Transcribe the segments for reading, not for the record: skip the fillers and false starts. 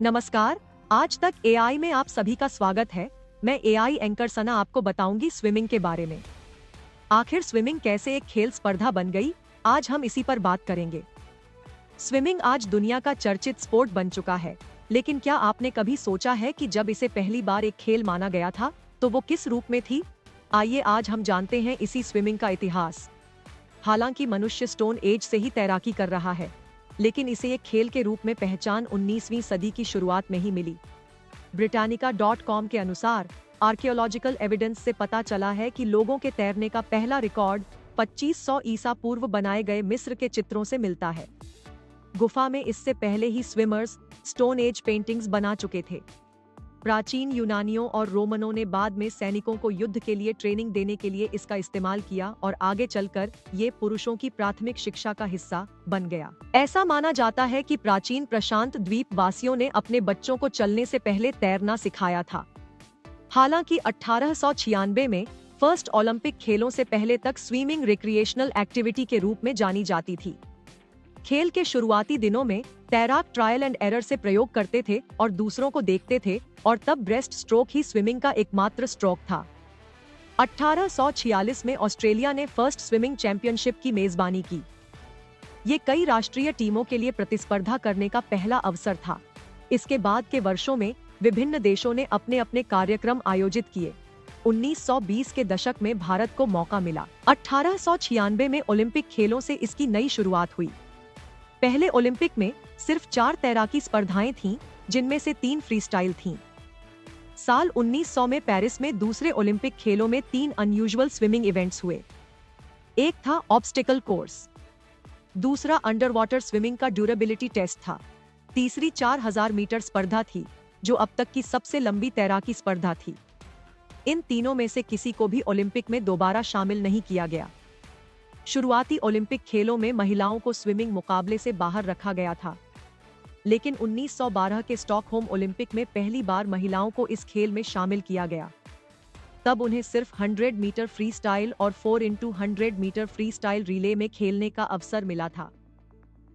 नमस्कार। आज तक एआई में आप सभी का स्वागत है। मैं एआई एंकर सना आपको बताऊंगी स्विमिंग के बारे में। आखिर स्विमिंग कैसे एक खेल स्पर्धा बन गई, आज हम इसी पर बात करेंगे। स्विमिंग आज दुनिया का चर्चित स्पोर्ट बन चुका है, लेकिन क्या आपने कभी सोचा है कि जब इसे पहली बार एक खेल माना गया था तो वो किस रूप में थी? आइए आज हम जानते हैं इसी स्विमिंग का इतिहास। हालांकि मनुष्य स्टोन एज से ही तैराकी कर रहा है, लेकिन इसे एक खेल के रूप में पहचान 19वीं सदी की शुरुआत में ही मिली। Britannica.com के अनुसार आर्कियोलॉजिकल एविडेंस से पता चला है कि लोगों के तैरने का पहला रिकॉर्ड 2500 ईसा पूर्व बनाए गए मिस्र के चित्रों से मिलता है। गुफा में इससे पहले ही स्विमर्स स्टोन एज पेंटिंग्स बना चुके थे। प्राचीन यूनानियों और रोमनों ने बाद में सैनिकों को युद्ध के लिए ट्रेनिंग देने के लिए इसका इस्तेमाल किया और आगे चलकर ये पुरुषों की प्राथमिक शिक्षा का हिस्सा बन गया। ऐसा माना जाता है कि प्राचीन प्रशांत द्वीप वासियों ने अपने बच्चों को चलने से पहले तैरना सिखाया था। हालांकि 1896 में फर्स्ट ओलंपिक खेलों से पहले तक स्विमिंग रिक्रिएशनल एक्टिविटी के रूप में जानी जाती थी। खेल के शुरुआती दिनों में तैराक ट्रायल एंड एरर से प्रयोग करते थे और दूसरों को देखते थे, और तब ब्रेस्ट स्ट्रोक ही स्विमिंग का एकमात्र स्ट्रोक था। 1846 में ऑस्ट्रेलिया ने फर्स्ट स्विमिंग चैंपियनशिप की मेजबानी की। ये कई राष्ट्रीय टीमों के लिए प्रतिस्पर्धा करने का पहला अवसर था। इसके बाद के वर्षों में विभिन्न देशों ने अपने अपने कार्यक्रम आयोजित किए। 1920 के दशक में भारत को मौका मिला। 1896 में ओलंपिक खेलों से इसकी नई शुरुआत हुई। पहले ओलंपिक में सिर्फ 4 तैराकी स्पर्धाएं थीं, जिनमें से 3 फ्रीस्टाइल थीं। साल 1900 में पेरिस में दूसरे ओलंपिक खेलों में 3 अनयूजुअल स्विमिंग इवेंट्स हुए। एक था ऑब्स्टिकल कोर्स, दूसरा अंडर वाटर स्विमिंग का ड्यूरेबिलिटी टेस्ट था, तीसरी 4000 मीटर स्पर्धा थी, जो अब तक की सबसे लंबी तैराकी स्पर्धा थी। इन तीनों में से किसी को भी ओलंपिक में दोबारा शामिल नहीं किया गया। शुरुआती ओलंपिक खेलों में महिलाओं को स्विमिंग मुकाबले से बाहर रखा गया था, लेकिन 1912 के स्टॉकहोम ओलंपिक में पहली बार महिलाओं को इस खेल में शामिल किया गया। तब उन्हें सिर्फ 100 मीटर फ्रीस्टाइल और 4x100 मीटर फ्रीस्टाइल रिले में खेलने का अवसर मिला था।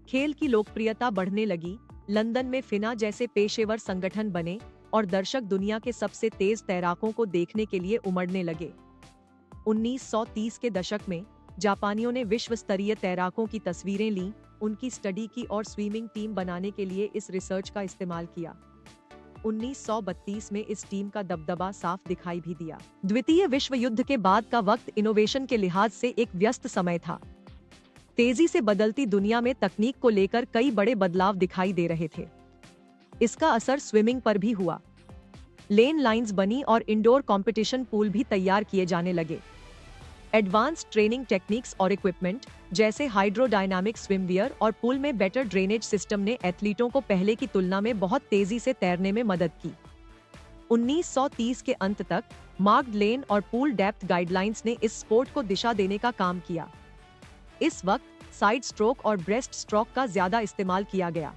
खेल की लोकप्रियता बढ़ने लगी। लंदन में फिना जैसे पेशेवर संगठन बने और दर्शक दुनिया के सबसे तेज तैराकों को देखने के लिए उमड़ने लगे। 1930 के दशक में जापानियों ने विश्व स्तरीय तैराकों की तस्वीरें लीं, उनकी स्टडी की और स्विमिंग टीम बनाने के लिए इस रिसर्च का इस्तेमाल किया। 1932 में इस टीम का दबदबा साफ दिखाई भी दिया। द्वितीय विश्व युद्ध के बाद का वक्त इनोवेशन के लिहाज से एक व्यस्त समय था। तेजी से बदलती दुनिया में तकनीक को लेकर कई बड़े बदलाव दिखाई दे रहे थे। इसका असर स्विमिंग पर भी हुआ। लेन लाइंस बनी और इंडोर कंपटीशन पूल भी तैयार किए जाने लगे। एडवांस्ड ट्रेनिंग टेक्निक्स और इक्विपमेंट जैसे हाइड्रोडायनामिक स्विमवियर और पूल में बेटर ड्रेनेज सिस्टम ने एथलीटों को पहले की तुलना में बहुत तेजी से तैरने में मदद की। 1930 के अंत तक मार्क्ड लेन और पूल डेप्थ गाइडलाइंस ने इस स्पोर्ट को दिशा देने का काम किया। इस वक्त साइड स्ट्रोक और ब्रेस्ट स्ट्रोक का ज्यादा इस्तेमाल किया गया।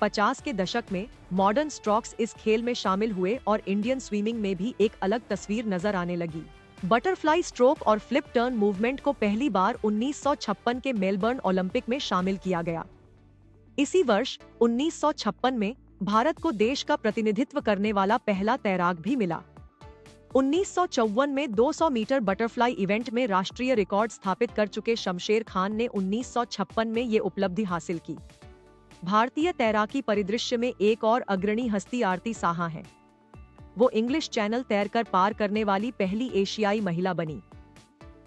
50 के दशक में मॉडर्न स्ट्रोक्स इस खेल में शामिल हुए और इंडियन स्विमिंग में भी एक अलग तस्वीर नजर आने लगी। बटरफ्लाई स्ट्रोक और फ्लिप टर्न मूवमेंट को पहली बार 1956 के मेलबर्न ओलंपिक में शामिल किया गया। इसी वर्ष 1956 में भारत को देश का प्रतिनिधित्व करने वाला पहला तैराक भी मिला। 1954 में 200 मीटर बटरफ्लाई इवेंट में राष्ट्रीय रिकॉर्ड स्थापित कर चुके शमशेर खान ने 1956 में ये उपलब्धि हासिल की। भारतीय तैराकी परिदृश्य में एक और अग्रणी हस्ती आरती साहा है। वो इंग्लिश चैनल तैरकर पार करने वाली पहली एशियाई महिला बनी।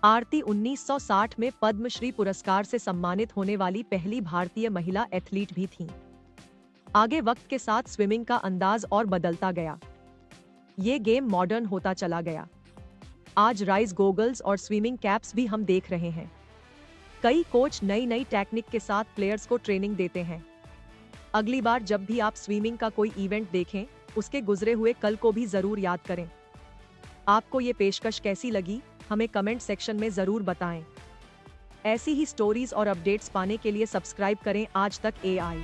आरती 1960 में पद्मश्री पुरस्कार से सम्मानित होने वाली पहली भारतीय महिला एथलीट भी थीं। आगे वक्त के साथ स्विमिंग का अंदाज और बदलता गया। ये गेम मॉडर्न होता चला गया। आज राइज गोगल्स और स्विमिंग कैप्स भी हम देख रहे हैं। कई कोच नई नई टेक्निक के साथ प्लेयर्स को ट्रेनिंग देते हैं। अगली बार जब भी आप स्विमिंग का कोई इवेंट देखें, उसके गुजरे हुए कल को भी जरूर याद करें। आपको ये पेशकश कैसी लगी, हमें कमेंट सेक्शन में जरूर बताएं। ऐसी ही स्टोरीज और अपडेट्स पाने के लिए सब्सक्राइब करें आज तक एआई।